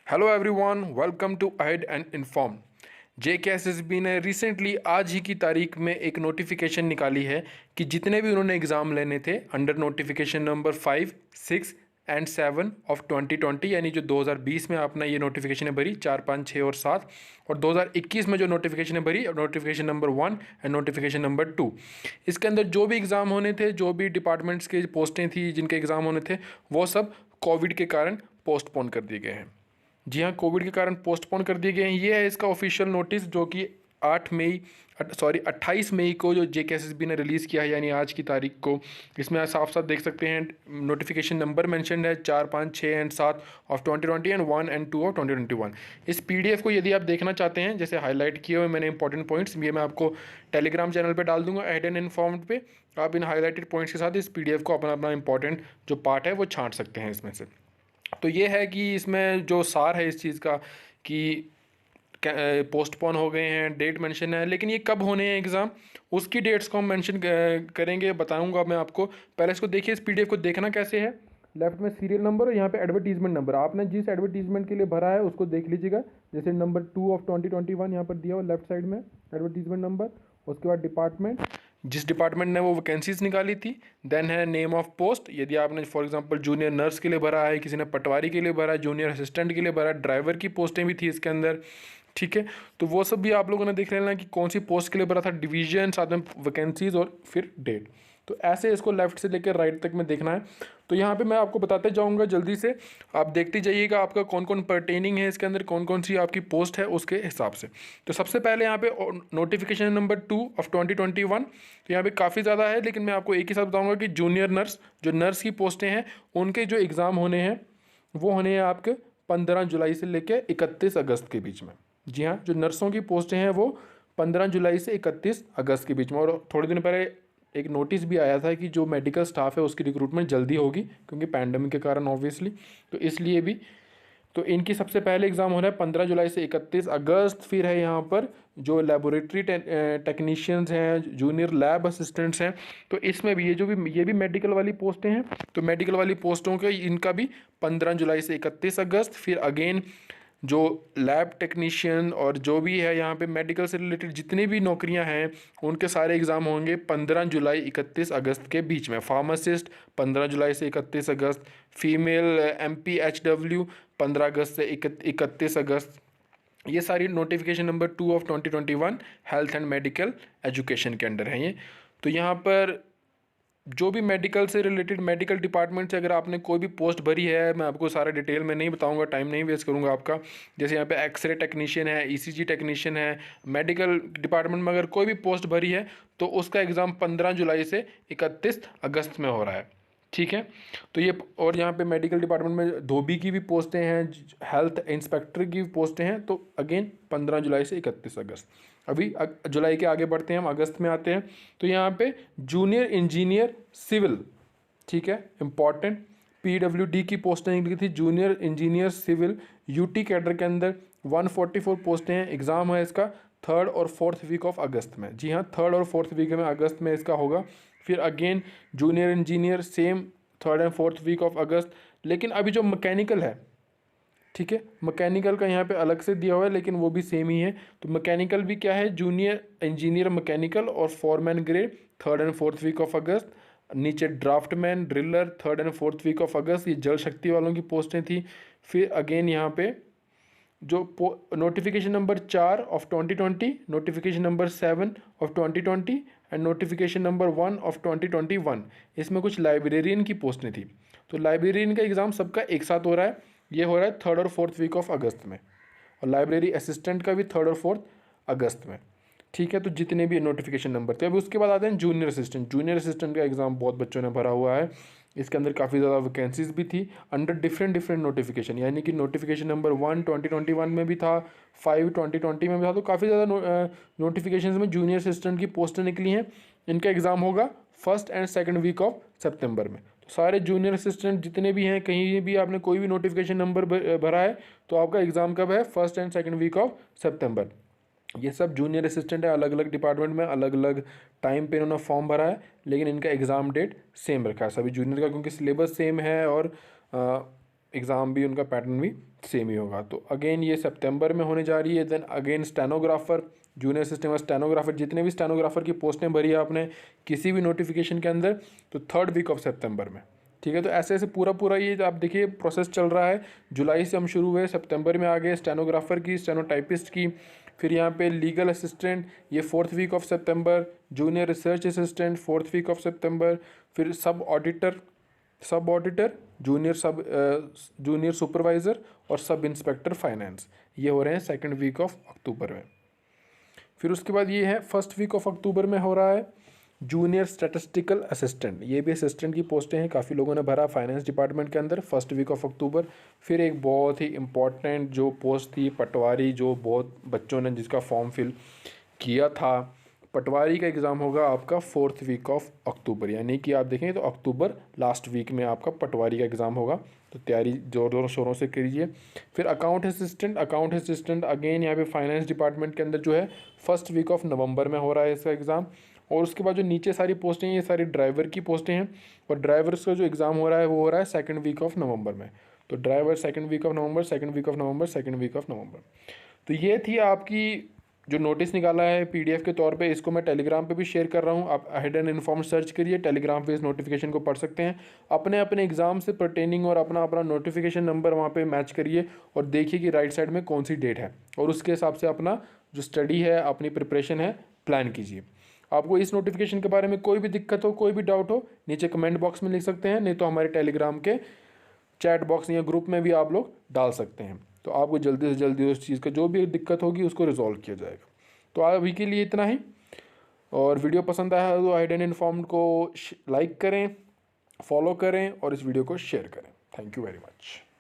Hello everyone, welcome to ahead and inform. JKSSB ने recently आज ही की तारीख में एक नोटिफिकेशन निकाली है कि जितने भी उन्होंने एग्ज़ाम लेने थे under notification number 5, 6 and 7 of 2020, यानी जो 2020 में आपने ये नोटिफिकेशन भरी 4, 5, 6 और 7, और 2021 में जो नोटिफिकेशन भरी notification number 1 and notification number 2, इसके अंदर जो भी एग्ज़ाम होने थे, जो भी डिपार्टमेंट्स के पोस्टें थी जिनके एग्ज़ाम होने थे, वो सब कोविड के कारण पोस्टपोन कर दिए गए हैं। जी हाँ, कोविड के कारण पोस्टपोन कर दिए गए हैं। ये है इसका ऑफिशियल नोटिस जो कि 28 मई को जो जेकेएसएसबी ने रिलीज़ किया है, यानी आज की तारीख को। इसमें आप साफ साफ देख सकते हैं नोटिफिकेशन नंबर मेंशन्ड है 4, 5, 6 and 7 of 2020 and 1 and 2 of 2021। इस पीडीएफ को यदि आप देखना चाहते हैं, जैसे हाईलाइट किए हुए मैंने इंपॉर्टेंट पॉइंट्स, ये मैं आपको टेलीग्राम चैनल पर डाल दूंगा अहेड एंड इन्फॉर्म्ड पे। आप इन हाईलाइटेड पॉइंट्स के साथ इस पीडीएफ को अपना अपना इंपॉर्टेंट जो पार्ट है वो छांट सकते हैं इसमें से। तो ये है कि इसमें जो सार है इस चीज़ का कि पोस्टपोन हो गए हैं, डेट मेंशन है, लेकिन ये कब होने हैं एग्ज़ाम, उसकी डेट्स को हम मेंशन करेंगे, बताऊंगा मैं आपको। पहले इसको देखिए, इस पीडीएफ को देखना कैसे है। लेफ्ट में सीरियल नंबर और यहाँ पे एडवर्टीजमेंट नंबर, आपने जिस एडवर्टीजमेंट के लिए भरा है उसको देख लीजिएगा। जैसे नंबर 2 ऑफ 2021 यहाँ पर दिया हुआ लेफ्ट साइड में एडवर्टीजमेंट नंबर, उसके बाद डिपार्टमेंट, जिस डिपार्टमेंट ने वो वैकेंसीज निकाली थी। देन है नेम ऑफ पोस्ट, यदि आपने फॉर एग्जांपल जूनियर नर्स के लिए भरा है, किसी ने पटवारी के लिए भरा है, जूनियर असिस्टेंट के लिए भरा है, ड्राइवर की पोस्टें भी थी इसके अंदर। ठीक है, तो वो सब भी आप लोगों ने देख लेना कि कौन सी पोस्ट के लिए भरा था, डिवीजन, साथ में वैकेंसीज और फिर डेट। तो ऐसे इसको लेफ्ट से लेकर राइट तक में देखना है। तो यहाँ पे मैं आपको बताते जाऊँगा जल्दी से, आप देखते जाइएगा आपका कौन कौन पर्टेनिंग है इसके अंदर, कौन कौन सी आपकी पोस्ट है उसके हिसाब से। तो सबसे पहले यहाँ पे नोटिफिकेशन नंबर 2 ऑफ 2021, तो यहाँ पे काफ़ी ज़्यादा है, लेकिन मैं आपको एक ही साथ बताऊँगा कि जूनियर नर्स, जो नर्स की पोस्टें हैं, उनके जो एग्ज़ाम होने हैं वो होने हैं आपके 15 जुलाई से लेकर 31 अगस्त के बीच में। जी हाँ, जो नर्सों की पोस्टें हैं वो 15 जुलाई से 31 अगस्त के बीच में। और थोड़े दिन पहले एक नोटिस भी आया था कि जो मेडिकल स्टाफ है उसकी रिक्रूटमेंट जल्दी होगी, क्योंकि पैंडमिक के कारण ऑब्वियसली, तो इसलिए भी। तो इनकी सबसे पहले एग्ज़ाम हो रहा है 15 जुलाई से 31 अगस्त। फिर है यहाँ पर जो लेबोरेटरी टेक्नीशियंस हैं, जूनियर लैब असिस्टेंट्स हैं, तो इसमें भी ये भी मेडिकल वाली पोस्टें हैं। तो मेडिकल वाली पोस्टों के इनका भी 15 जुलाई से 31 अगस्त। फिर अगेन जो लैब टेक्नीशियन और जो भी है यहाँ पे मेडिकल से रिलेटेड जितनी भी नौकरियां हैं, उनके सारे एग्ज़ाम होंगे 15 जुलाई 31 अगस्त के बीच में। फार्मासिस्ट 15 जुलाई से 31 अगस्त, फीमेल MPHW 15 अगस्त से 31 अगस्त। ये सारी notification number 2 of 2021 health and medical education के अंडर हैं ये। तो यहाँ पर जो भी मेडिकल से रिलेटेड, मेडिकल डिपार्टमेंट से अगर आपने कोई भी पोस्ट भरी है, मैं आपको सारा डिटेल में नहीं बताऊंगा, टाइम नहीं वेस्ट करूंगा आपका। जैसे यहाँ पे एक्सरे टेक्नीशियन है, ECG टेक्नीशियन है, मेडिकल डिपार्टमेंट में अगर कोई भी पोस्ट भरी है तो उसका एग्ज़ाम 15 जुलाई से 31 अगस्त में हो रहा है। ठीक है, तो ये, और यहाँ पे मेडिकल डिपार्टमेंट में धोबी की भी पोस्टें हैं, हेल्थ इंस्पेक्टर की भी पोस्टें हैं, तो अगेन 15 जुलाई से 31 अगस्त। अभी जुलाई के आगे बढ़ते हैं हम, अगस्त में आते हैं। तो यहाँ पे जूनियर इंजीनियर सिविल, ठीक है, इंपॉर्टेंट, PWD की पोस्टें निकली थी, junior engineer civil UT cadre के अंदर 144 पोस्टें हैं। एग्ज़ाम है इसका 3rd और 4th वीक ऑफ अगस्त में। जी हाँ, 3rd और 4th वीक में अगस्त में इसका होगा। फिर again junior engineer same 3rd and 4th week of August. लेकिन अभी जो मैकेनिकल है, ठीक है, मैकेनिकल का यहाँ पे अलग से दिया हुआ है, लेकिन वो भी सेम ही है। तो मैकेनिकल भी क्या है, जूनियर इंजीनियर मैकेनिकल और foreman grade 3rd and 4th week of August. नीचे draftsman driller 3rd and 4th week of August, ये जल शक्ति वालों की पोस्टें थी। फिर अगेन यहाँ पे जो notification number 4 of 2020, notification number 7 of 2020 and notification number 1 of 2021, इसमें कुछ लाइब्रेरियन की पोस्टें थी। तो लाइब्रेरियन का एग्ज़ाम सबका एक साथ हो रहा है, ये हो रहा है 3rd और 4th वीक ऑफ अगस्त में, और लाइब्रेरी असिस्टेंट का भी 3rd और 4th अगस्त में। ठीक है, तो जितने भी नोटिफिकेशन नंबर थे। अभी उसके बाद आते हैं जूनियर असिस्टेंट। जूनियर असिस्टेंट का एग्ज़ाम बहुत बच्चों ने भरा हुआ है, इसके अंदर काफ़ी ज़्यादा वैकेंसीज भी थी अंडर डिफरेंट नोटिफिकेशन, यानी कि नोटिफिकेशन नंबर 1 2021 में भी था, 5 2020 में भी था। तो काफ़ी ज़्यादा नोटिफिकेशन में जूनियर असिस्टेंट की पोस्टें निकली हैं। इनका एग्ज़ाम होगा 1st and 2nd week of सितंबर में। तो सारे जूनियर असिस्टेंट जितने भी हैं, कहीं भी आपने कोई भी नोटिफिकेशन नंबर भरा है, तो आपका एग्ज़ाम कब है, 1st and 2nd week of सितंबर। ये सब जूनियर असिस्टेंट है, अलग अलग डिपार्टमेंट में अलग अलग टाइम पे इन्होंने फॉर्म भरा है, लेकिन इनका एग्ज़ाम डेट सेम रखा है सभी जूनियर का, क्योंकि सिलेबस सेम है और एग्ज़ाम भी उनका पैटर्न भी सेम ही होगा। तो अगेन ये सितंबर में होने जा रही है। Then again stenographer, junior assistant stenographer, जितने भी स्टेनोग्राफर की पोस्टें भरी है आपने किसी भी नोटिफिकेशन के अंदर, तो 3rd वीक ऑफ सितंबर में, ठीक है। तो ऐसे ऐसे पूरा पूरा ये आप देखिए प्रोसेस चल रहा है। जुलाई से हम शुरू हुए, सितंबर में आ गए स्टेनोग्राफर की, स्टेनोटाइपिस्ट की, फिर यहाँ पे लीगल असिस्टेंट ये 4th week of September, junior research assistant 4th week of September, फिर सब ऑडिटर, जूनियर सुपरवाइज़र और सब इंस्पेक्टर फाइनेंस, ये हो रहे हैं 2nd वीक ऑफ अक्टूबर में। फिर उसके बाद ये है 1st वीक ऑफ अक्टूबर में हो रहा है जूनियर स्टैटिस्टिकल असिस्टेंट, ये भी असिस्टेंट की पोस्टें हैं, काफ़ी लोगों ने भरा फाइनेंस डिपार्टमेंट के अंदर 1st वीक ऑफ अक्टूबर। फिर एक बहुत ही इम्पॉर्टेंट जो पोस्ट थी पटवारी, जो बहुत बच्चों ने जिसका फॉर्म फिल किया था, पटवारी का एग्ज़ाम होगा आपका 4th वीक ऑफ अक्टूबर, यानी कि आप देखें तो अक्टूबर लास्ट वीक में आपका पटवारी का एग्ज़ाम होगा। तो तैयारी ज़ोर शोरों से करिए। फिर अकाउंट असिस्टेंट अगेन यहाँ पे फाइनेंस डिपार्टमेंट के अंदर जो है 1st वीक ऑफ नवंबर में हो रहा है इसका एग्ज़ाम। और उसके बाद जो नीचे सारी पोस्टें हैं ये सारी ड्राइवर की पोस्टें हैं, और ड्राइवर्स का जो एग्ज़ाम हो रहा है वो हो रहा है 2nd वीक ऑफ नवंबर में। तो driver 2nd week of November, 2nd week of November, 2nd week of November. तो ये थी आपकी जो नोटिस निकाला है पीडीएफ के तौर पे, इसको मैं टेलीग्राम पे भी शेयर कर रहा हूँ। आप अहेड एंड इन्फॉर्म सर्च करिए, टेलीग्राम पे इस नोटिफिकेशन को पढ़ सकते हैं। अपने अपने एग्ज़ाम से परटेनिंग और अपना अपना नोटिफिकेशन नंबर वहाँ पे मैच करिए और देखिए कि राइट साइड में कौन सी डेट है, और उसके हिसाब से अपना जो स्टडी है, अपनी प्रिपरेशन है, प्लान कीजिए। आपको इस नोटिफिकेशन के बारे में कोई भी दिक्कत हो, कोई भी डाउट हो, नीचे कमेंट बॉक्स में लिख सकते हैं, नहीं तो हमारे टेलीग्राम के चैट बॉक्स या ग्रुप में भी आप लोग डाल सकते हैं। तो आपको जल्दी से जल्दी उस चीज़ का जो भी दिक्कत होगी उसको रिजॉल्व किया जाएगा। तो अभी के लिए इतना ही, और वीडियो पसंद आया तो अहेड एंड इन्फॉर्म्ड को लाइक करें, फॉलो करें और इस वीडियो को शेयर करें। Thank you very much.